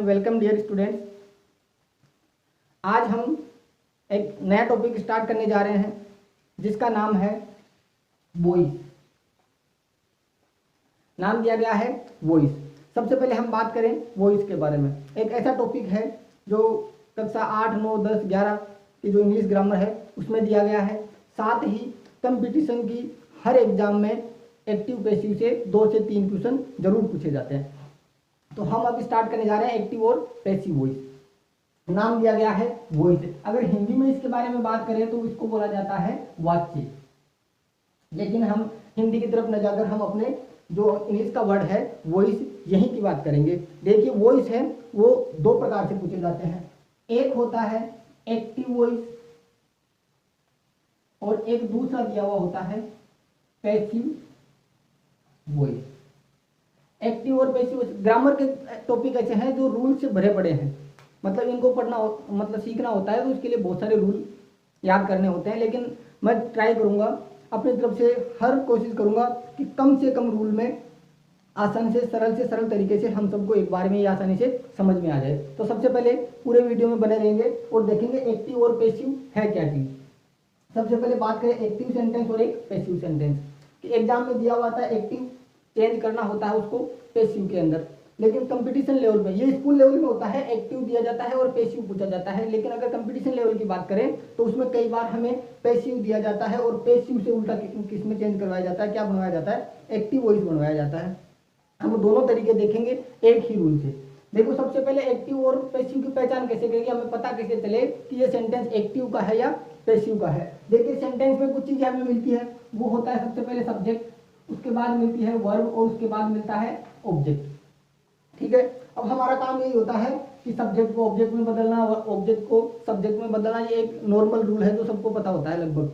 Welcome dear students. आज हम एक नया टॉपिक स्टार्ट करने जा रहे हैं जिसका नाम है वॉइस। नाम दिया गया है वॉइस। सबसे पहले हम बात करें वॉइस के बारे में। एक ऐसा टॉपिक है जो कक्षा 8, 9, 10, 11 की जो इंग्लिश ग्रामर है उसमें दिया गया है। साथ ही कंपटीशन की हर एग्जाम में एक्टिव पैसिव से 2 से 3 क्वेश्चन जरूर पूछे जाते हैं। तो हम अब स्टार्ट करने जा रहे हैं एक्टिव और पैसिव वॉइस। नाम दिया गया है वॉइस। अगर हिंदी में इसके बारे में बात करें तो इसको बोला जाता है वाच्य, लेकिन हम हिंदी की तरफ न जाकर हम अपने जो इंग्लिश का वर्ड है वॉइस यहीं की बात करेंगे। देखिए वॉइस है वो 2 प्रकार से पूछे जाते हैं। एक होता है एक्टिव वॉइस और एक दूसरा दिया हुआ होता है पैसिव वॉइस। एक्टिव और पैसिव ग्रामर के टॉपिक ऐसे हैं जो रूल से भरे पड़े हैं, मतलब इनको पढ़ना मतलब सीखना होता है तो उसके लिए बहुत सारे रूल याद करने होते हैं। लेकिन मैं ट्राई करूंगा अपनी तरफ से, हर कोशिश करूंगा कि कम से कम रूल में आसान से सरल तरीके से हम सबको एक बार में ही आसानी से समझ में आ जाए। तो सबसे पहले पूरे वीडियो में बने रहेंगे और देखेंगे एक्टिव और पैसिव है क्या चीज। सबसे पहले बात करें एक्टिव सेंटेंस और एक पैसिव सेंटेंस कि एग्जाम में दिया हुआ था एक्टिव चेंज करना होता है उसको पैसिव के अंदर, लेकिन कंपटीशन लेवल पे, ये स्कूल लेवल में होता है एक्टिव दिया जाता है और पैसिव पूछा जाता है। लेकिन अगर कंपटीशन लेवल की बात करें तो उसमें कई बार हमें पैसिव दिया जाता है और पैसिव से उल्टा किस में चेंज करवाया जाता है, क्या बनवाया जाता है, एक्टिव वॉइस बनवाया जाता है। हम दोनों तरीके देखेंगे एक ही रूल से। देखो सबसे पहले एक्टिव और पैसिव की पहचान कैसे करेंगे, हमें पता कैसे चले कि ये सेंटेंस एक्टिव का है या पैसिव का है। देखिए सेंटेंस में कुछ चीजें हमें मिलती है, वो होता है सबसे पहले सब्जेक्ट, उसके बाद मिलती है वर्ब और उसके बाद मिलता है ऑब्जेक्ट। ठीक है, अब हमारा काम यही होता है कि सब्जेक्ट को ऑब्जेक्ट में बदलना और ऑब्जेक्ट को सब्जेक्ट में बदलना। ये एक नॉर्मल रूल है जो सबको पता होता है लगभग।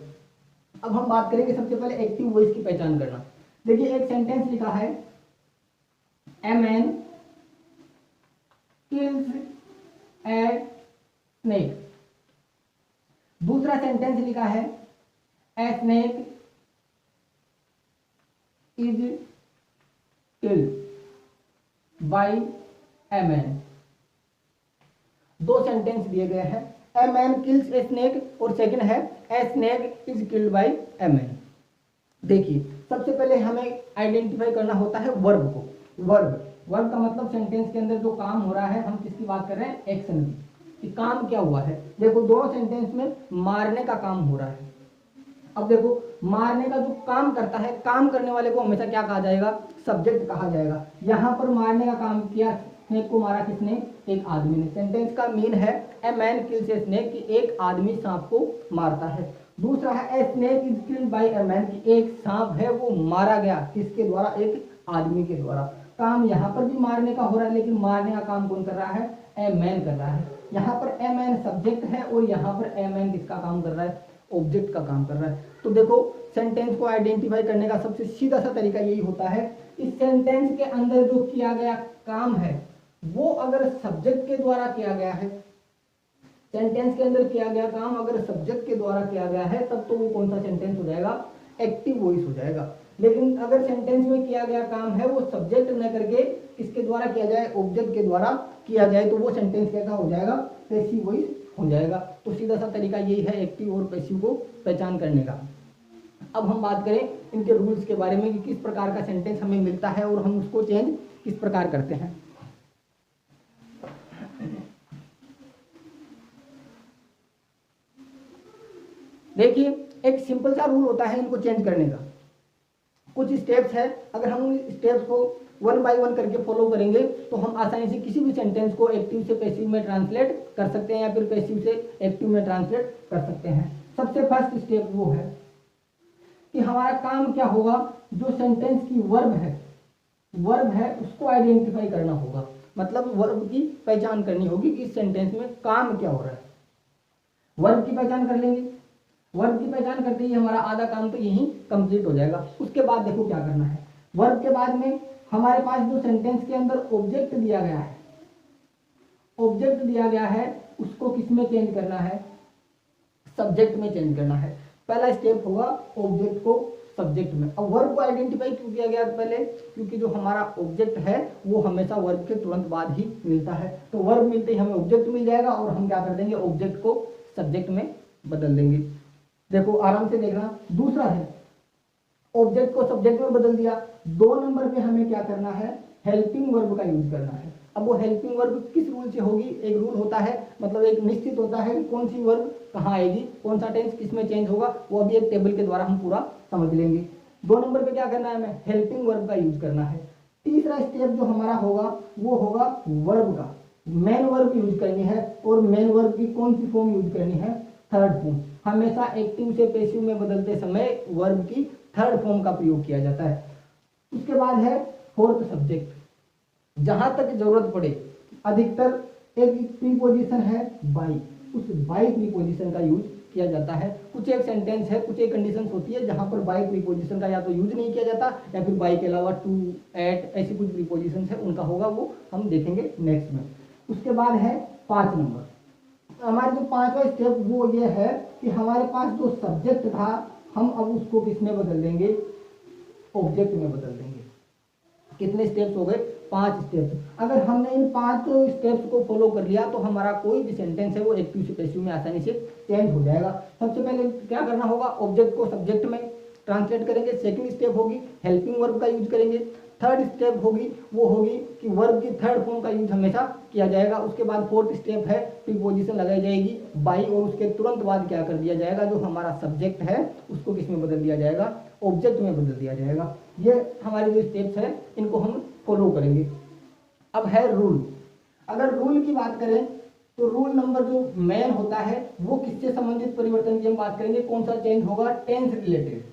अब हम बात करेंगे सबसे पहले एक्टिव वॉइस की पहचान करना। देखिए एक सेंटेंस लिखा है a man kills a snake. दूसरा सेंटेंस लिखा है a snake is killed by a man. 2 sentence दिए गए हैं, a man kills a snake और सेकंड है a snake is killed by a man. देखिए सबसे पहले हमें आइडेंटिफाई करना होता है वर्ब को। वर्ब का मतलब सेंटेंस के अंदर जो काम हो रहा है, हम किसकी बात कर रहे हैं, एक्शन की, कि काम क्या हुआ है। देखो दोनों सेंटेंस में मारने का काम हो रहा है। अब देखो मारने का जो काम करता है, काम करने वाले को हमेशा क्या कहा जाएगा, सब्जेक्ट कहा जाएगा। यहां पर मारने का काम किया, स्नेक को मारा किसने, एक आदमी ने। सेंटेंस का मीन है a man kills a snake, कि एक आदमी सांप को मारता है। दूसरा है a snake is killed by a man, कि एक सांप है वो मारा गया किसके द्वारा, एक आदमी के द्वारा। काम यहाँ पर भी मारने का हो रहा है, लेकिन मारने का काम कौन कर रहा है, ए मैन कर रहा है। यहाँ पर ए मैन सब्जेक्ट है और यहाँ पर ए मैन किसका काम कर रहा है, ऑब्जेक्ट का काम कर रहा है। तो देखो सेंटेंस को आइडेंटिफाई करने का सबसे सीधा सा तरीका यही होता है, इस सेंटेंस के अंदर जो किया गया काम है वो अगर सब्जेक्ट के द्वारा किया गया है, सेंटेंस के अंदर किया गया काम अगर सब्जेक्ट के द्वारा किया गया है, तब तो वो कौन सा सेंटेंस हो जाएगा, एक्टिव वॉइस हो जाएगा। लेकिन अगर सेंटेंस में किया गया काम है वो सब्जेक्ट न करके किसके द्वारा किया जाए, ऑब्जेक्ट के द्वारा किया जाए, तो वो सेंटेंस कैसा हो जाएगा, पैसिव वॉइस हो जाएगा। तो सीधा सा तरीका यही है एक्टिव और पैसिव को पहचान करने का। अब हम बात करें इनके रूल्स के बारे में कि किस प्रकार का सेंटेंस हमें मिलता है और हम उसको चेंज किस प्रकार करते हैं। देखिए एक सिंपल सा रूल होता है इनको चेंज करने का। कुछ स्टेप्स है, अगर हम उन स्टेप्स को 1 बाय 1 करके फॉलो करेंगे तो हम आसानी से किसी भी सेंटेंस को एक्टिव से पैसिव में ट्रांसलेट कर सकते हैं या फिर पैसिव से एक्टिव में ट्रांसलेट कर सकते हैं। सबसे फर्स्ट स्टेप वो है कि हमारा काम क्या होगा, जो सेंटेंस की वर्ब है उसको आइडेंटिफाई करना होगा, मतलब वर्ब की पहचान करनी होगी कि इस सेंटेंस में काम क्या हो रहा है। वर्ब की पहचान कर लेंगे, वर्ब की पहचान करते ही हमारा आधा काम तो यहीं कंप्लीट हो जाएगा। उसके बाद देखो क्या करना है, वर्ब के बाद में हमारे पास जो सेंटेंस के अंदर ऑब्जेक्ट दिया गया है उसको किस में चेंज करना है, सब्जेक्ट में चेंज करना है। पहला स्टेप होगा ऑब्जेक्ट को सब्जेक्ट में। अब वर्ब को आइडेंटिफाई क्यों किया गया पहले, क्योंकि जो हमारा ऑब्जेक्ट है वो हमेशा वर्ब के तुरंत बाद ही मिलता है। तो वर्ब मिलते ही हमें ऑब्जेक्ट मिल जाएगा और हम क्या कर देंगे, ऑब्जेक्ट को सब्जेक्ट में बदल देंगे। देखो आराम से देखना, दूसरा है ऑब्जेक्ट को सब्जेक्ट में बदल दिया। 2 नंबर पे हमें क्या करना है, हेल्पिंग वर्ब का यूज करना है। अब वो हेल्पिंग वर्ब किस रूल से होगी, एक रूल होता है, मतलब एक निश्चित होता है कि कौन सी वर्ब कहाँ आएगी, कौन सा टेंस किस में चेंज होगा, वो अभी एक टेबल के द्वारा हम पूरा समझ लेंगे। 2 नंबर पे क्या करना है, हमें हेल्पिंग वर्ब का यूज करना है। तीसरा स्टेप जो हमारा होगा वो होगा वर्ब का, मेन वर्ब यूज करनी है। और मेन वर्ब की कौन सी फॉर्म यूज करनी है, थर्ड फॉर्म। हमेशा एक्टिव से पैसिव में बदलते समय वर्ब की थर्ड फॉर्म का प्रयोग किया जाता है। उसके बाद है फोर्थ सब्जेक्ट। जहां तक जरूरत पड़े, अधिकतर एक प्रीपोजिशन है बाई, उस बाई प्रीपोजिशन का यूज किया जाता है। कुछ एक सेंटेंस है, कुछ एक कंडीशंस होती है जहां पर बाई प्रीपोजिशन का या तो यूज नहीं किया जाता या फिर बाई के अलावा टू, एट, ऐसी कुछ प्रीपोजिशन है उनका होगा, वो हम देखेंगे नेक्स्ट में। उसके बाद है 5 नंबर। हमारा जो 5वां स्टेप वो ये है कि हमारे पास जो सब्जेक्ट था हम अब उसको किस में बदल देंगे, ऑब्जेक्ट में बदल देंगे। कितने स्टेप्स हो गए, 5 स्टेप्स। अगर हमने इन 5 स्टेप्स को फॉलो कर लिया तो हमारा कोई भी सेंटेंस है वो एक्टिव से पैसिव में आसानी से चेंज हो जाएगा। सबसे पहले क्या करना होगा, ऑब्जेक्ट को सब्जेक्ट में ट्रांसलेट करेंगे। सेकंड स्टेप होगी हेल्पिंग वर्ब का यूज करेंगे। थर्ड स्टेप होगी वो होगी कि वर्ब की थर्ड फॉर्म का यूज हमेशा किया जाएगा। उसके बाद फोर्थ स्टेप है प्रीपोजिशन लगाई जाएगी बाई, और उसके तुरंत बाद क्या कर दिया जाएगा, जो हमारा सब्जेक्ट है उसको किस में बदल दिया जाएगा, ऑब्जेक्ट में बदल दिया जाएगा। ये हमारे जो स्टेप्स हैं इनको हम फॉलो करेंगे। अब है रूल। अगर रूल की बात करें तो रूल नंबर जो मेन होता है वो किससे संबंधित परिवर्तन की हम बात करेंगे, कौन सा चेंज होगा, टेंस रिलेटेड।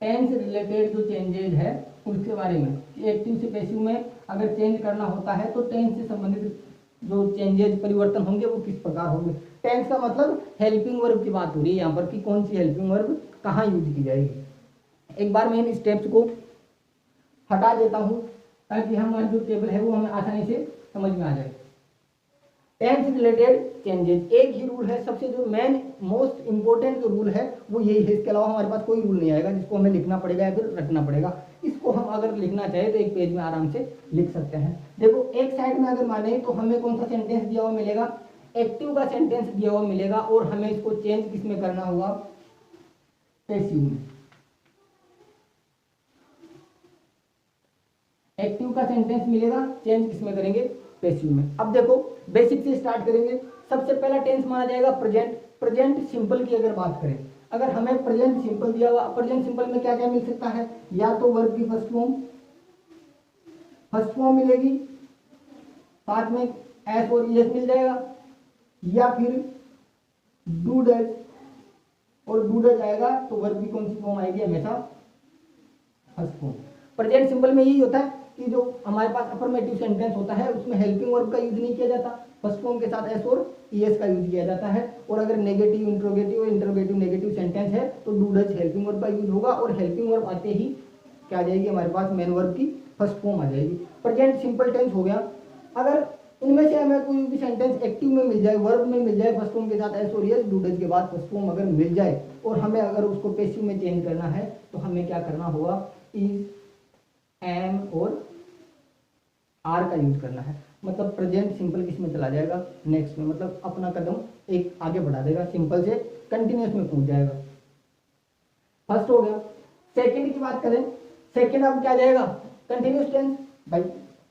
टेंस रिलेटेड जो चेंजेज है उसके बारे में कि एक्टिव से पैसिव में अगर चेंज करना होता है तो टेंस से संबंधित जो चेंजेज परिवर्तन होंगे वो किस प्रकार होंगे। टेंस का मतलब हेल्पिंग वर्ब की बात हो रही है यहाँ पर कि कौन सी हेल्पिंग वर्ब कहाँ यूज की जाएगी। एक बार मैं इन स्टेप्स को हटा देता हूँ ताकि हमारा जो टेबल है वो हमें आसानी से समझ में आ जाए। टेंस रिलेटेड चेंजेस, एक ही रूल है, सबसे जो मेन मोस्ट इंपोर्टेंट जो रूल है वो यही है। इसके अलावा हमारे पास कोई रूल नहीं आएगा जिसको हमें लिखना पड़ेगा या फिर रटना पड़ेगा। इसको हम अगर लिखना चाहे तो एक पेज में आराम से लिख सकते हैं। देखो एक साइड में अगर माने तो हमें कौन सा सेंटेंस दिया हुआ मिलेगा, एक्टिव का सेंटेंस दिया हुआ मिलेगा और हमें इसको चेंज किस में करना होगा, पैसिव में। एक्टिव का सेंटेंस मिलेगा, चेंज किस में करेंगे, पैसिव में। अब देखो बेसिक से स्टार्ट करेंगे। सबसे पहला टेंस माना जाएगा प्रेजेंट। प्रेजेंट सिंपल की अगर बात करें, अगर हमें प्रेजेंट सिंपल दिया हुआ, प्रेजेंट सिंपल में क्या क्या मिल सकता है, या तो वर्ब की फर्स्ट फॉर्म मिलेगी, साथ में एस और एस मिल जाएगा, या फिर डू डज, और डू डज आएगा तो वर्ब की कौन सी फॉर्म आएगी, हमेशा फर्स्ट फॉर्म। प्रेजेंट सिंपल में यही होता है कि जो हमारे पास अफर्मेटिव सेंटेंस होता है उसमें हेल्पिंग वर्ब का यूज नहीं किया जाता, फर्स्ट फॉर्म के साथ एस और ईएस का यूज किया जाता है। और अगर नेगेटिव, इंट्रोगेटिव नेगेटिव सेंटेंस है तो डू डज हेल्पिंग वर्ब का यूज होगा, और हेल्पिंग वर्ब आते ही क्या आ जाएगी, हमारे पास मेन वर्ब की फर्स्ट फॉर्म आ जाएगी। प्रेजेंट सिंपल टेंस हो गया। अगर इनमें से हमें कोई भी सेंटेंस एक्टिव में मिल जाए, वर्ब में मिल जाए, फर्स्ट फॉर्म के साथ एस और ईएस, डू डज के बाद फर्स्ट फॉर्म अगर मिल जाए और हमें अगर उसको पैसिव में चेंज करना है तो हमें क्या करना होगा, इज, एम और आर का यूज करना है। मतलब प्रेजेंट सिंपल किस में चला जाएगा, नेक्स्ट में, मतलब अपना कदम एक आगे बढ़ा देगा, सिंपल से कंटिन्यूस में पहुंच जाएगा। फर्स्ट हो गया। सेकंड की बात करें, सेकंड अब क्या जाएगा, कंटिन्यूस टेंस। भाई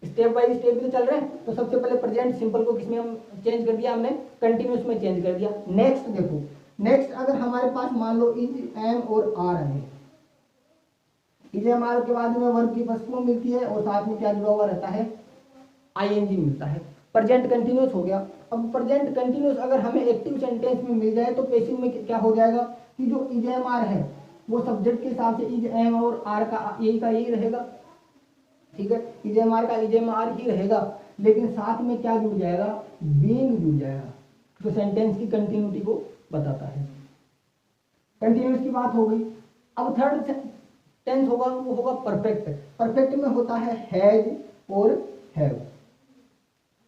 स्टेप बाय स्टेप भी तो चल रहे हैं, तो सबसे पहले प्रेजेंट सिंपल को किसमें हम चेंज कर दिया, हमने कंटिन्यूस में चेंज कर दिया। नेक्स्ट देखो, नेक्स्ट अगर हमारे पास मान लो इज, एम और आर है, इज एम आर के बाद में वर्ब की फर्स्ट फॉर्म मिलती है और साथ में क्या जुड़ा हुआ रहता है, आईएनजी मिलता है। प्रेजेंट कंटिन्यूस हो गया। अब प्रेजेंट कंटिन्यूस अगर हमें एक्टिव सेंटेंस में मिल जाए तो पैसिव में क्या हो जाएगा कि जो इज एम आर है वो सब्जेक्ट के हिसाब से इज एम और आर का यही रहेगा, ठीक है, इज एम आर का इज एम आर ही रहेगा, लेकिन साथ में क्या जुड़ जाएगा, बीइंग जुड़ जाएगा, जो सेंटेंस की कंटिन्यूटी को बताता है। कंटिन्यूस की बात हो गई। अब थर्ड टेंस होगा वो होगा परफेक्ट। परफेक्ट में होता है हैज और हैव।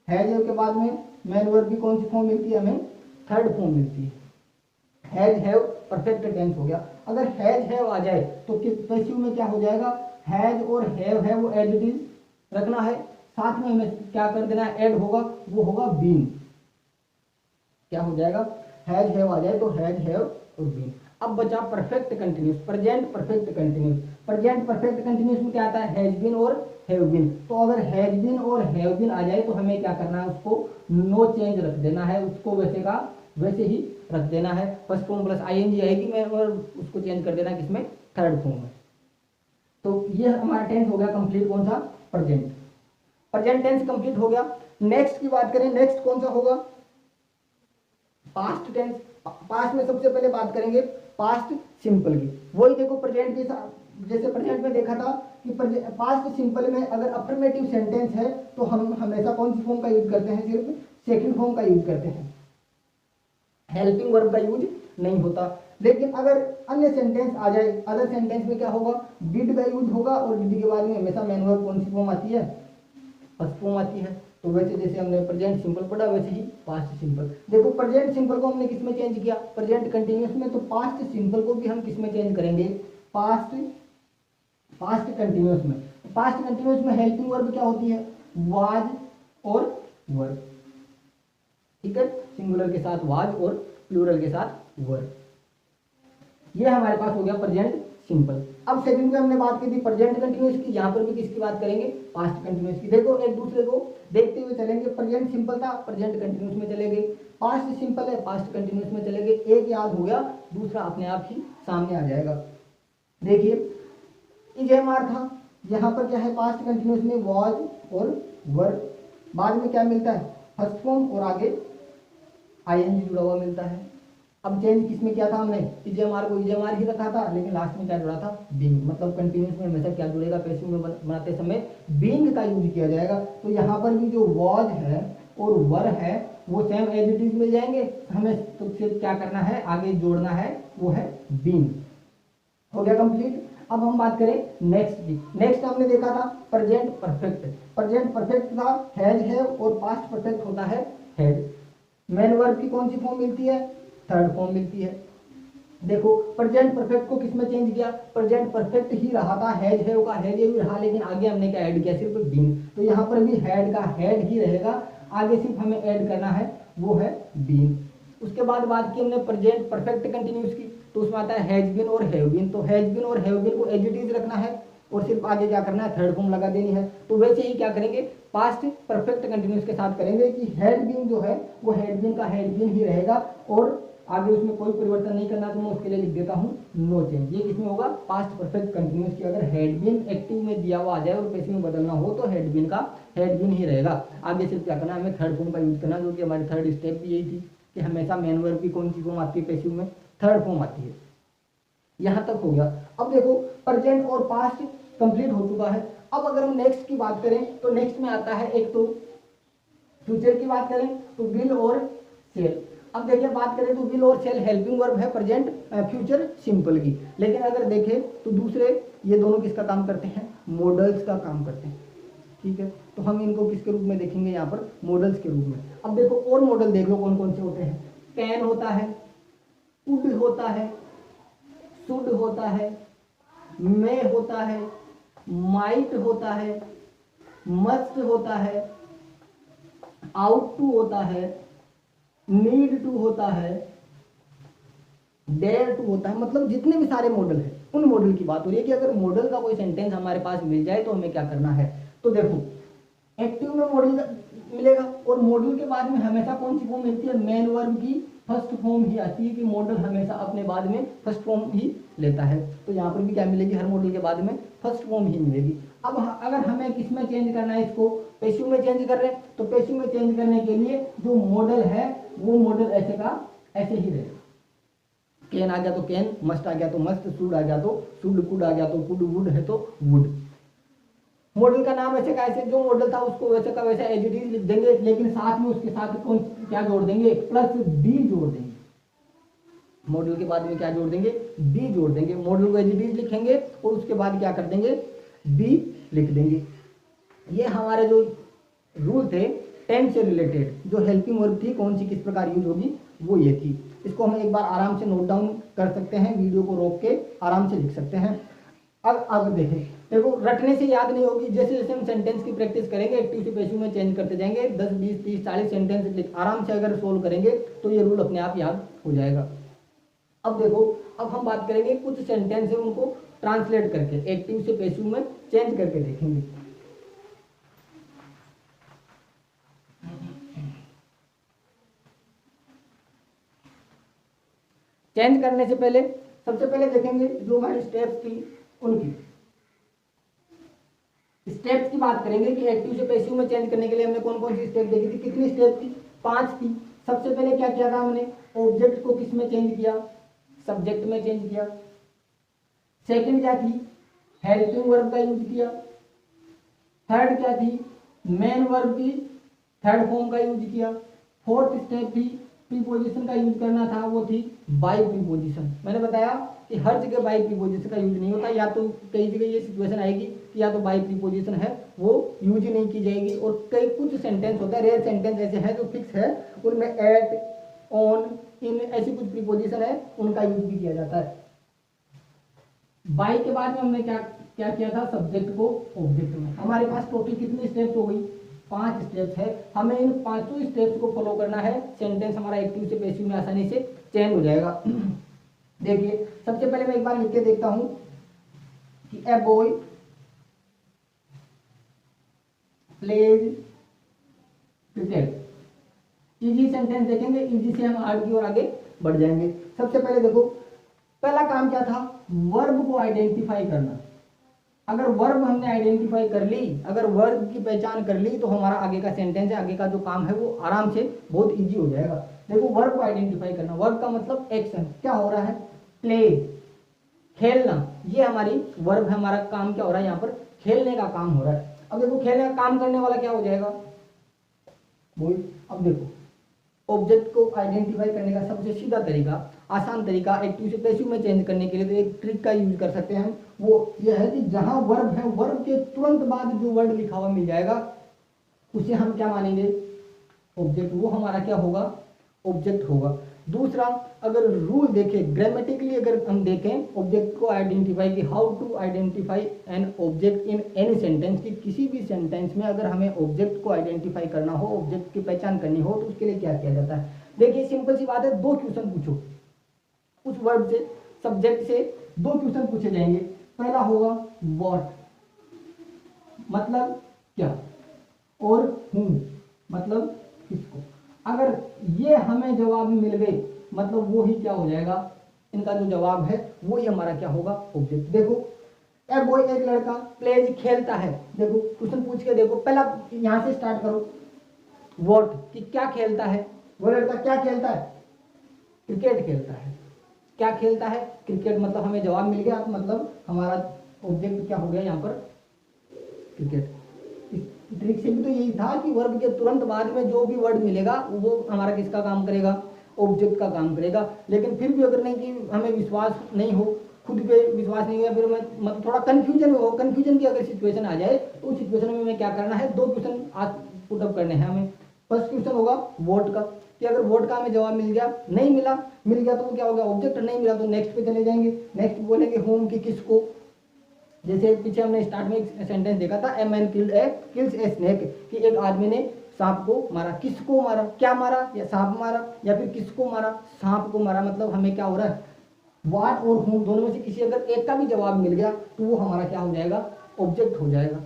हैज के बाद में मेन वर्ब की कौन सी फॉर्म मिलती है, हमें थर्ड फॉर्म मिलती है। हैज हैव परफेक्ट टेंस हो गया। अगर हैज हैव आ जाए तो पैसिव में क्या हो जाएगा, हैज और हैव है वो एज इट इज रखना है, साथ में हमें क्या कर देना है, ऐड होगा, वो होगा बीन। क्या हो जाएगा, हैज हैव आ जाए तो हैज हैव और बीन। अब बचा perfect continuous, present perfect continuous. Present perfect continuous में क्या आता है, हैज बीन और हैव बीन। तो अगर हैज बीन और हैव बीन आ जाए तो हमें क्या करना है, उसको नो चेंज रख देना है, उसको वैसे का वैसे ही रख देना है। फर्स्ट फॉर्म प्लस आईएनजी आएगी में और उसको चेंज कर देना किसमें, थर्ड फॉर्म में। तो ये हमारा टेंस हो गया कंप्लीट, कौन सा, प्रेजेंट। प्रेजेंट टेंस कंप्लीट हो गया। नेक्स्ट की बात करें, नेक्स्ट कौन सा होगा, पास्ट टेंस। पास्ट में सबसे पहले बात करेंगे पास्ट सिंपल की। वही देखो प्रेजेंट के साथ, जैसे प्रेजेंट में देखा था कि पास्ट सिंपल में अगर अफर्मेटिव सेंटेंस है तो हम हमेशा कौन सी फॉर्म का यूज करते हैं, सिर्फ सेकंड फॉर्म का यूज करते हैं, हेल्पिंग वर्ब का यूज नहीं होता। लेकिन अगर अन्य सेंटेंस आ जाए, अदर सेंटेंस में क्या होगा, डिड का यूज होगा और डिड के बाद में हमेशा मेन वर्ब कौन सी फॉर्म आती है, फर्स्ट फॉर्म आती है। तो वैसे जैसे हमने प्रेजेंट सिंपल पढ़ा वैसे ही पास्ट सिंपल। देखो प्रेजेंट सिंपल को हमने किस में चेंज किया, प्रेजेंट कंटिन्यूअस में, तो पास्ट सिंपल को भी हम किस में चेंज करेंगे, पास्ट कंटिन्यूअस में। पास्ट कंटिन्यूअस में हेल्पिंग वर्ब क्या होती है, वाज और वर। ठीक है, सिंगुलर के साथ वाज और प्लूरल के साथ वर। ये हमारे पास हो गया प्रेजेंट सिंपल। अब सेकंड में हमने बात की थी प्रेजेंट कंटिन्यूअस की, यहाँ पर भी किसकी बात करेंगे, पास्ट कंटिन्यूअस की। देखो एक दूसरे को देखते हुए चलेंगे, प्रेजेंट सिंपल था प्रेजेंट कंटिन्यूअस में चले गए, पास्ट सिंपल है पास्ट कंटिन्यूअस में चले गए। एक याद हो गया, दूसरा अपने आप ही सामने आ जाएगा। देखिए इजेमार था, यहाँ पर क्या है, पास्ट कंटिन्यूअस में वॉज और वर, बाद में क्या मिलता है, फर्स्ट फॉर्म और आगे आईएनजी जुड़ा हुआ मिलता है। अब चेंज किसमें किया था हमने, इजेमार को इजेमार ही रखा था, लेकिन लास्ट में क्या जुड़ा था, बीइंग। मतलब कंटिन्यूअस में हमेशा क्या जुड़ेगा, पैसिव में बनाते समय बीइंग का यूज किया जाएगा। तो यहाँ पर भी जो वॉज है और वर है वो सेम एज इट इज मिल जाएंगे, हमें तो सिर्फ क्या करना है, आगे जोड़ना है, वो है बीइंग। हो गया कंप्लीट। अब हम बात करें नेक्स्ट की। नेक्स्ट हमने देखा था प्रेजेंट परफेक्ट। प्रेजेंट परफेक्ट था हैज है और पास्ट परफेक्ट होता है हैड। मेन वर्ब की कौन सी फॉर्म मिलती है, थर्ड फॉर्म मिलती है। देखो प्रेजेंट परफेक्ट को किसमें चेंज किया, प्रेजेंट परफेक्ट ही रहा था, हैज है का हैज ही रहा, लेकिन आगे हमने क्या ऐड किया, सिर्फ बीइंग। तो यहाँ पर भी हैड का हैड ही रहेगा, आगे सिर्फ हमें ऐड करना है, वो है बीइंग। उसके बाद बात की हमने प्रेजेंट परफेक्ट कंटिन्यूअस की, तो उसमें आता है हैज बीन और हैव बीन। तो हैज बीन और हैव बीन को एज इट इज रखना है और सिर्फ आगे क्या करना है, थर्ड फॉर्म लगा देनी है। तो वैसे ही क्या करेंगे, पास्ट परफेक्ट कंटिन्यूअस के साथ करेंगे कि हैड बीन जो है वो हैड बीन का हैड बीन ही रहेगा और आगे उसमें कोई परिवर्तन नहीं करना। तो मैं उसके लिए लिख देता हूँ नो चेंज। ये किसमें होगा, पास्ट परफेक्ट कंटिन्यूअस की। अगर हैड बीन एक्टिव में दिया हुआ आ जाए और पैसिव में बदलना हो तो हैड बीन का हैड बीन ही रहेगा। आगे सिर्फ क्या करना है, हमें थर्ड फॉर्म का यूज करना, जो कि हमारी थर्ड स्टेप भी यही थी कि हमेशा मेन वर्ब की कौन सी फॉर्म आती है, पैसिव में थर्ड फॉर्म आती है। यहाँ तक हो गया। अब देखो प्रेजेंट और पास्ट कंप्लीट हो चुका है। अब अगर हम नेक्स्ट की बात करें तो नेक्स्ट में आता है, एक तो फ्यूचर की बात करें तो विल और शेल। अब देखिए बात करें तो विल और शेल हेल्पिंग वर्ब है प्रेजेंट फ्यूचर सिंपल की, लेकिन अगर देखें तो दूसरे ये दोनों किसका काम करते हैं, मॉडल्स का काम करते हैं। ठीक है, तो हम इनको किसके रूप में देखेंगे, यहाँ पर मॉडल्स के रूप में। अब देखो और मॉडल देख लो कौन कौन से होते हैं, कैन होता है, वुड होता है, शुड होता है, मे होता है, माइट होता है, मस्ट होता है, आउट टू होता है, नीड टू होता है, डेयर टू होता है। मतलब जितने भी सारे मॉडल हैं उन मॉडल की बात हो रही है कि अगर मॉडल का कोई सेंटेंस हमारे पास मिल जाए तो हमें क्या करना है। तो देखो एक्टिव में मॉडल मिलेगा और मॉडल के बाद में हमेशा कौन सी फॉर्म मिलती है, मेन वर्ब की फर्स्ट फॉर्म ही आती है कि मॉडल हमेशा अपने बाद में फर्स्ट फॉर्म ही लेता है। तो यहाँ पर भी क्या मिलेगी, हर मॉडल के बाद में फर्स्ट फॉर्म ही मिलेगी। अब अगर हमें किस में चेंज करना है, इसको पैसिव में चेंज कर रहे हैं, तो पैसिव में चेंज करने के लिए जो मॉडल है वो मॉडल ऐसे का ऐसे ही रहेगा। कैन आ गया तो कैन, मस्ट आ गया तो मस्ट, शुड आ गया तो शुड, कुड आ गया तो कुड, वुड है तो वुड। मॉडल का नाम ऐसे का ऐसे, जो मॉडल था उसको वैसे का वैसा एज इट इज लिख देंगे, लेकिन साथ में उसके साथ कौन क्या जोड़ देंगे, प्लस बी जोड़ देंगे। मॉडल के बाद में क्या जोड़ देंगे, बी जोड़ देंगे। मॉडल को एज इट इज लिखेंगे और उसके बाद क्या कर देंगे, बी लिख देंगे। ये हमारे जो रूल थे टेंस से रिलेटेड, जो हेल्पिंग वर्ब थी कौन सी किस प्रकार यूज होगी वो ये थी। इसको हम एक बार आराम से नोट डाउन कर सकते हैं, वीडियो को रोक के आराम से लिख सकते हैं। अब देखें, देखो रटने से याद नहीं होगी, जैसे जैसे हम सेंटेंस की प्रैक्टिस करेंगे एक्टिव से पैसिव में चेंज करते जाएंगे, 10 20 30 40 सेंटेंस आराम से अगर सोल्व करेंगे तो ये रूल अपने आप याद हो जाएगा। अब देखो, अब हम बात करेंगे कुछ सेंटेंस है उनको ट्रांसलेट करके एक्टिव से पैसिव में चेंज करके देखेंगे। चेंज करने से पहले सबसे पहले देखेंगे जो हमारी स्टेप्स थी उनकी स्टेप्स की बात करेंगे कि एक्टिव से पैसिव में चेंज करने के लिए हमने कौन कौन सी स्टेप देखी थी, कितनी स्टेप थी, 5 थी। सबसे पहले क्या किया था हमने, ऑब्जेक्ट को किस में चेंज किया, सब्जेक्ट में चेंज किया। सेकंड क्या थी, हेल्पिंग वर्ब का यूज किया। थर्ड क्या थी, मेन वर्ब की थर्ड फॉर्म का यूज किया। फोर्थ स्टेप थी प्रीपोजिशन का यूज करना था, वो थी बाय प्रीपोजिशन। मैंने बताया कि हर जगह बाय प्रीपोजिशन का यूज नहीं होता, या तो कई जगह ये सिचुएशन आएगी कि या तो बाय प्रीपोजिशन है वो यूज नहीं की जाएगी, और कई कुछ सेंटेंस होता है, रेयर सेंटेंस ऐसे हैं जो फिक्स है, उनमें एट, ऑन, इन ऐसी कुछ प्रीपोजिशन है उनका यूज भी किया जाता है। बाय के बाद में हमने क्या क्या किया था, सब्जेक्ट को ऑब्जेक्ट में। हमारे पास टोटल कितनी स्टेप्स हो गई, 5 स्टेप्स है। हमें इन 5 स्टेप्स को फॉलो करना है, सेंटेंस हमारा एक्टिव से पैसिव में आसानी से चेंज हो जाएगा। देखिए सबसे पहले मैं एक बार लिख के देखता हूं कि a boy pledge cricket. Easy sentence देखेंगे, इजी से हम आगे की ओर आगे बढ़ जाएंगे। सबसे पहले देखो, पहला काम क्या था, वर्ब को आइडेंटिफाई करना। अगर वर्ब हमने आइडेंटिफाई कर ली, अगर वर्ब की पहचान कर ली, तो हमारा आगे का सेंटेंस है, आगे का जो काम है वो आराम से बहुत इजी हो जाएगा। देखो वर्ब को आइडेंटिफाई करना, वर्ब का मतलब एक्शन, क्या हो रहा है, प्ले, खेलना, ये हमारी वर्ब है। हमारा काम क्या हो रहा है, यहाँ पर खेलने का काम हो रहा है। अब देखो खेलने का काम करने वाला क्या हो जाएगा, बोल। अब देखो ऑब्जेक्ट को आइडेंटिफाई करने का सबसे सीधा तरीका, आसान तरीका एक्टिव से पैसिव में चेंज करने के लिए तो एक ट्रिक का यूज कर सकते हैं हम। वो ये है कि जहां वर्ब है, वर्ब के तुरंत बाद जो वर्ड लिखा हुआ मिल जाएगा उसे हम क्या मानेंगे, ऑब्जेक्ट। वो हमारा क्या होगा, ऑब्जेक्ट होगा। दूसरा, अगर रूल देखें ग्रामेटिकली, अगर हम देखें ऑब्जेक्ट को आइडेंटिफाई की, how to identify an object in any sentence, की किसी भी सेंटेंस में अगर हमें ऑब्जेक्ट को आइडेंटिफाई करना हो, ऑब्जेक्ट की पहचान करनी हो, तो उसके लिए क्या किया जाता है। देखिए सिंपल सी बात है, 2 क्वेश्चन पूछो, उस वर्ब से, सब्जेक्ट से 2 क्वेश्चन पूछे जाएंगे। पहला होगा व्हाट, मतलब क्या, और हूं, मतलब किसको। अगर ये हमें जवाब मिल गए, मतलब वो ही क्या हो जाएगा, इनका जो जवाब है वो ही हमारा क्या होगा, ऑब्जेक्ट। देखो ए बॉय, एक लड़का प्लेज खेलता है। देखो क्वेश्चन पूछ के देखो, पहला यहां से स्टार्ट करो, व्हाट कि क्या खेलता है, वो लड़का क्या खेलता है, क्रिकेट खेलता है। क्या खेलता है, क्रिकेट, मतलब हमें जवाब मिल गया, मतलब हमारा ऑब्जेक्ट क्या हो गया यहाँ पर, क्रिकेट। ट्रिक से भी तो यही था कि वर्ब के तुरंत बाद में जो भी वर्ड मिलेगा वो हमारा किसका काम करेगा, ऑब्जेक्ट का काम करेगा। लेकिन फिर भी अगर नहीं कि हमें विश्वास नहीं हो, खुद पे विश्वास नहीं हुआ, फिर मैं मतलब थोड़ा कंफ्यूजन हो, कंफ्यूजन की अगर सिचुएशन आ जाए तो उस सिचुएशन में हमें क्या करना है, 2 क्वेश्चन आज पुटअप करने हैं हमें। फर्स्ट क्वेश्चन होगा वोट का, कि अगर वोट का हमें जवाब मिल गया, नहीं मिला, मिल गया तो वो क्या होगा, ऑब्जेक्ट। नहीं मिला तो नेक्स्ट पे चले जाएंगे, नेक्स्ट बोलेंगे होम की किसको। जैसे पीछे हमने स्टार्ट में एक सेंटेंस देखा था, a man kills a snake, कि एक आदमी ने सांप को मारा। किसको मारा, क्या मारा, या सांप मारा, या फिर किसको मारा, सांप को मारा। मतलब हमें क्या हो रहा है, व्हाट और हूम दोनों में से किसी अगर एक का भी जवाब मिल गया तो वो हमारा क्या हो जाएगा, ऑब्जेक्ट हो जाएगा।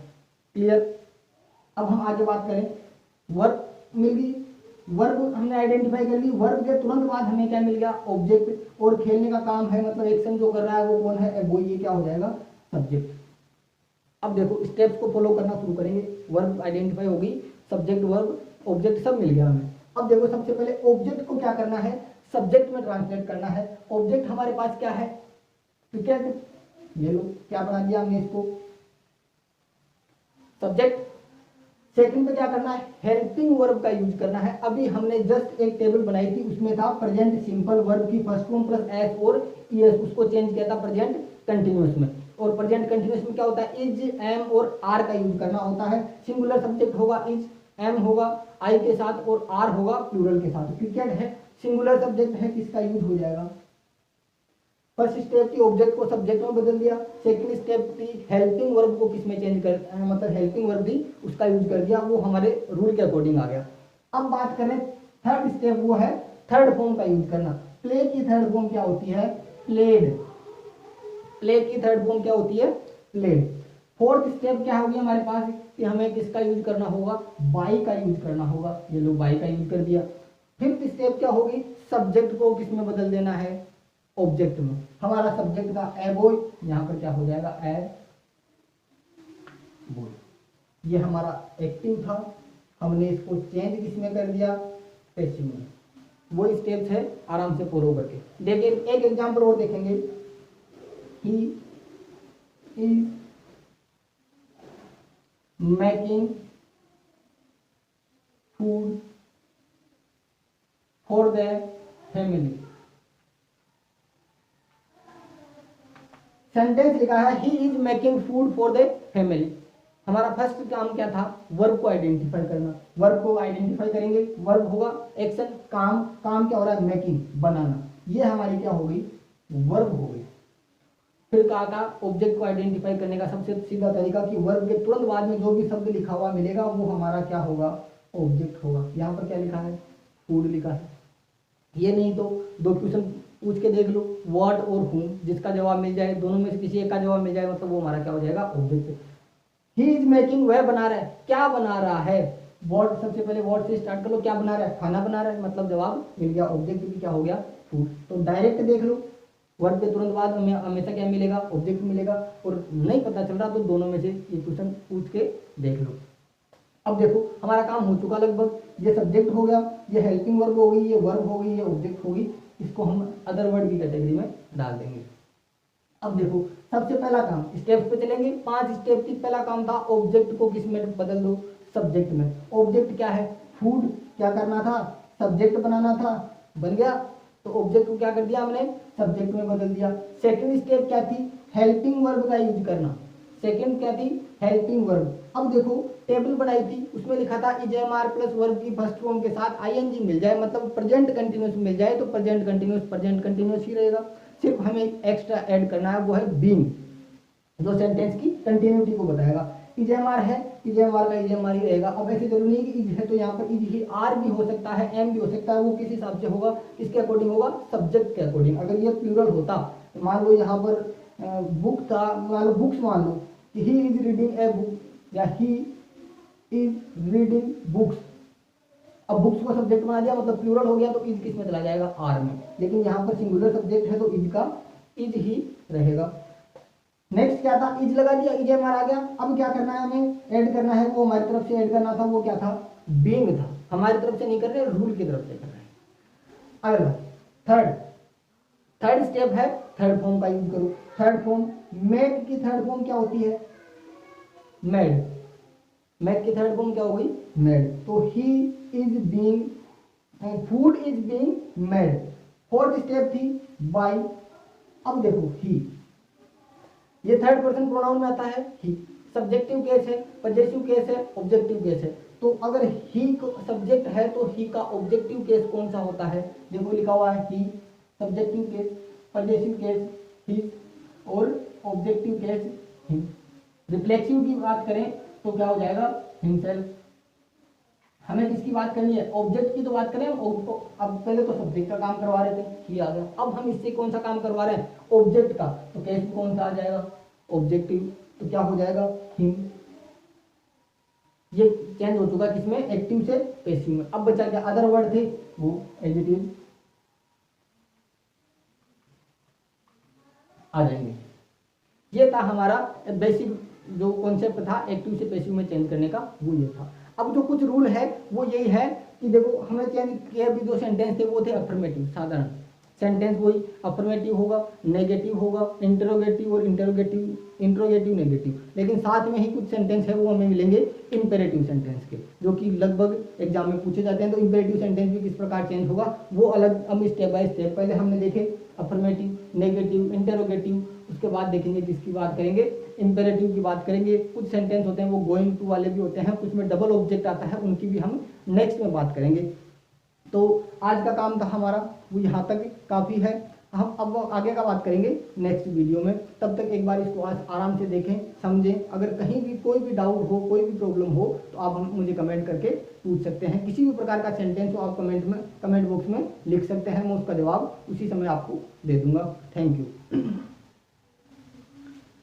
क्लियर। अब हम आगे बात करें, वर्ब मिल गई, वर्ब हमने आइडेंटिफाई कर ली, वर्ब के तुरंत बाद हमें क्या मिल गया, ऑब्जेक्ट। और खेलने का काम है, मतलब एक्शन जो कर रहा है वो कौन है, वो ये क्या हो जाएगा, सब्जेक्ट। अब देखो स्टेप्स को फॉलो करना शुरू करेंगे। वर्ब आइडेंटिफाई होगी, सब्जेक्ट वर्ब ऑब्जेक्ट सब मिल गया हमें। अब देखो सबसे पहले ऑब्जेक्ट को क्या करना है, सब्जेक्ट में ट्रांसलेट करना है। ऑब्जेक्ट हमारे पास क्या है, क्रिकेट। ये लो क्या बना दिया हमने इसको, सब्जेक्ट। सेकंड पे क्या करना है, हेल्पिंग वर्ब का यूज करना है। अभी हमने जस्ट एक टेबल बनाई थी, उसमें था प्रेजेंट सिंपल वर्ब की फर्स्ट फॉर्म प्लस एस और ईएस, उसको चेंज किया था प्रेजेंट कंटिन्यूअस में। और प्रेजेंट कंटिन्यूअस में क्या होता है, इज, एम और आर का यूज करना होता है। सिंगुलर सब्जेक्ट होगा इज, एम होगा आई के साथ और आर होगा प्लूरल के साथ। क्रिकेट है सिंगुलर सब्जेक्ट है किसका यूज हो जाएगा। फर्स्ट स्टेप थी ऑब्जेक्ट को सब्जेक्ट में बदल दिया, सेकंड स्टेप थी हेल्पिंग वर्ब को किस में चेंज कर मतलब हेल्पिंग वर्ब थी उसका यूज कर दिया, वो हमारे रूल के अकॉर्डिंग आ गया। अब बात करें थर्ड स्टेप, वो है थर्ड फॉर्म का यूज करना। प्ले की थर्ड फॉर्म क्या होती है, प्लेड। प्ले की थर्ड फॉर्म क्या होती है, प्लेड। फोर्थ स्टेप क्या होगी हमारे पास कि हमें किसका यूज करना होगा, बाई का यूज करना होगा, ये लो बाई का यूज कर दिया। फिफ्थ स्टेप क्या होगी, सब्जेक्ट को किस में बदल देना है, ऑब्जेक्ट में। हमारा सब्जेक्ट का ए बॉय यहाँ पर क्या हो जाएगा, ए बॉय। ये हमारा एक्टिव था, हमने इसको चेंज किस में कर दिया, पैसिव में। वो स्टेप्स है, आराम से फॉलो करके देखिए। एक एग्जांपल और देखेंगे, he is making food for the family. Sentence लिखा है he is making food for the family. हमारा फर्स्ट काम क्या था, वर्ब को आइडेंटिफाई करना। वर्ब को आइडेंटिफाई करेंगे, वर्ब होगा एक्शन, काम, काम क्या हो रहा है, मेकिंग, बनाना। ये हमारी क्या हो गई, वर्ब हो गई। फिर कहा था ऑब्जेक्ट को आइडेंटिफाई करने का सबसे सीधा तरीका कि वर्ब के तुरंत बाद में जो भी शब्द लिखा हुआ मिलेगा वो हमारा क्या होगा, ऑब्जेक्ट होगा। यहाँ पर क्या लिखा है, फूड लिखा है। ये नहीं तो दो क्वेश्चन पूछ के देख लो, व्हाट और हूम, जिसका जवाब मिल जाए, दोनों में से किसी एक का जवाब मिल जाए मतलब वो हमारा क्या हो जाएगा, ऑब्जेक्ट। ही इज मेकिंग, वह बना रहा है, क्या बना रहा है, व्हाट, सबसे पहले व्हाट से स्टार्ट कर लो, क्या बना रहा है, खाना बना रहा है, मतलब जवाब मिल गया, ऑब्जेक्ट भी क्या हो गया, फूड। तो डायरेक्ट देख लो, वर्ब के तुरंत बाद हमें हमेशा क्या मिलेगा, ऑब्जेक्ट मिलेगा। और नहीं पता चल रहा तो दोनों में से ये क्वेश्चन पूछ के देख लो। अब देखो हमारा काम हो चुका लगभग, ये सब्जेक्ट हो गया, ये हेल्पिंग वर्ब हो गई, ये वर्ब हो गई, ये ऑब्जेक्ट होगी। इसको हम अदर वर्ड की कैटेगरी में डाल देंगे। अब देखो सबसे पहला काम, स्टेप पे चलेंगे, 5 स्टेप थी। पहला काम था ऑब्जेक्ट को किस में बदल दो, सब्जेक्ट में। ऑब्जेक्ट क्या है, फूड, क्या करना था, सब्जेक्ट बनाना था, बन गया। तो ऑब्जेक्ट को क्या कर दिया हमने, सब्जेक्ट में बदल दिया। सेकंड स्टेप क्या थी, हेल्पिंग वर्ब का यूज करना। सेकंड क्या थी, हेल्पिंग वर्ब। अब देखो टेबल बनाई थी, उसमें लिखा था इजेएमआर प्लस वर्ब की फर्स्ट फॉर्म के साथ आईएनजी मिल जाए, मतलब प्रेजेंट कंटिन्यूअस मिल जाए, तो प्रेजेंट कंटिन्यूअस ही रहेगा। सिर्फ हमें एक्स्ट्रा ऐड करना है, वो है बीइंग, जो सेंटेंस की कंटिन्यूटी को बताएगा। इजेएमआर है, इजेएमआर का इजेएमआर ही रहेगा। अब ऐसे जरूरी नहीं कि इज है तो यहाँ पर इज ही, आर भी हो सकता है, एम भी हो सकता है, वो किस हिसाब से होगा, इसके अकॉर्डिंग होगा, सब्जेक्ट के अकॉर्डिंग। अगर ये प्लूरल होता, मान लो यहाँ पर बुक था, मान लो बुक्स, मान लो कि he is reading a book या ही इज रीडिंग बुक्स। अब बुक्स को सब्जेक्ट बना दिया, मतलब प्लूरल हो गया, तो इज किस में चला जाएगा, आर में। लेकिन यहाँ पर सिंगुलर सब्जेक्ट है तो इज का इज ही रहेगा। नेक्स्ट क्या था, इज लगा दिया, इज हमारा आ गया। अब क्या करना है, हमें ऐड करना है, वो हमारी तरफ से ऐड करना था, वो क्या था, बीइंग था। हमारी तरफ से नहीं कर रहे, रूल की तरफ से कर रहे हैं। अगला थर्ड स्टेप है, थर्ड फॉर्म का यूज करो। थर्ड फॉर्म, मेक की थर्ड फॉर्म क्या होती है, मेड। मेक की थर्ड फॉर्म क्या हो गई, मेड। तो he is being, food is being made. Fourth step थी बाय। अब देखो ही, ये थर्ड पर्सन प्रोनाउन में आता है ही, सब्जेक्टिव केस है, पजेसिव केस है, ऑब्जेक्टिव केस है। तो अगर ही सब्जेक्ट है तो ही का ऑब्जेक्टिव केस कौन सा होता है, देखो लिखा हुआ है ही, सब्जेक्टिव केस, पजेसिव केस ही, और ऑब्जेक्टिव केस हिम। रिफ्लेक्सिव की बात करें तो क्या हो जाएगा, हिमसेल्फ। हमें किसकी बात करनी है, ऑब्जेक्ट की तो बात करें। अब पहले तो सब्जेक्ट का काम करवा रहे थे, ही आ गया। अब हम इससे कौन सा काम करवा रहे हैं, ऑब्जेक्ट का, तो केस कौन सा आ जाएगा, ऑब्जेक्टिव। तो क्या हो जाएगा, हिम। ये चेंज हो चुका किसमें, एक्टिव से पैसिव में। अब बचा क्या, अदर वर्ड थे, वो एडजेक्टिव आ जाएंगे। ये था हमारा बेसिक जो कॉन्सेप्ट था एक्टिव से पैसिव में चेंज करने का, वो ये था। अब जो कुछ रूल है वो यही है कि देखो हमें चेंज किए भी जो सेंटेंस थे वो थे अफर्मेटिव, साधारण सेंटेंस वही अफर्मेटिव होगा, नेगेटिव होगा, इंटरोगेटिव और इंट्रोगेटिव नेगेटिव। लेकिन साथ में ही कुछ सेंटेंस है वो हमें मिलेंगे इंपेरेटिव सेंटेंस के, जो कि लगभग एग्जाम में पूछे जाते हैं। तो इंपेरेटिव सेंटेंस भी किस प्रकार चेंज होगा वो अलग, अब स्टेप बाय स्टेप। पहले हमने देखे अफर्मेटिव, नेगेटिव, इंटरोगेटिव, उसके बाद देखेंगे किसकी बात करेंगे, इंपेरेटिव की बात करेंगे। कुछ सेंटेंस होते हैं वो गोइंग टू वाले भी होते हैं, कुछ में डबल ऑब्जेक्ट आता है, उनकी भी हम नेक्स्ट में बात करेंगे। तो आज का काम था हमारा वो यहाँ तक काफ़ी है। हम अब आगे का बात करेंगे नेक्स्ट वीडियो में। तब तक एक बार इसको आज आराम से देखें, समझें। अगर कहीं भी कोई भी डाउट हो, कोई भी प्रॉब्लम हो तो आप मुझे कमेंट करके पूछ सकते हैं। किसी भी प्रकार का सेंटेंस हो आप कमेंट बॉक्स में लिख सकते हैं, मैं उसका जवाब उसी समय आपको दे दूंगा। Thank you.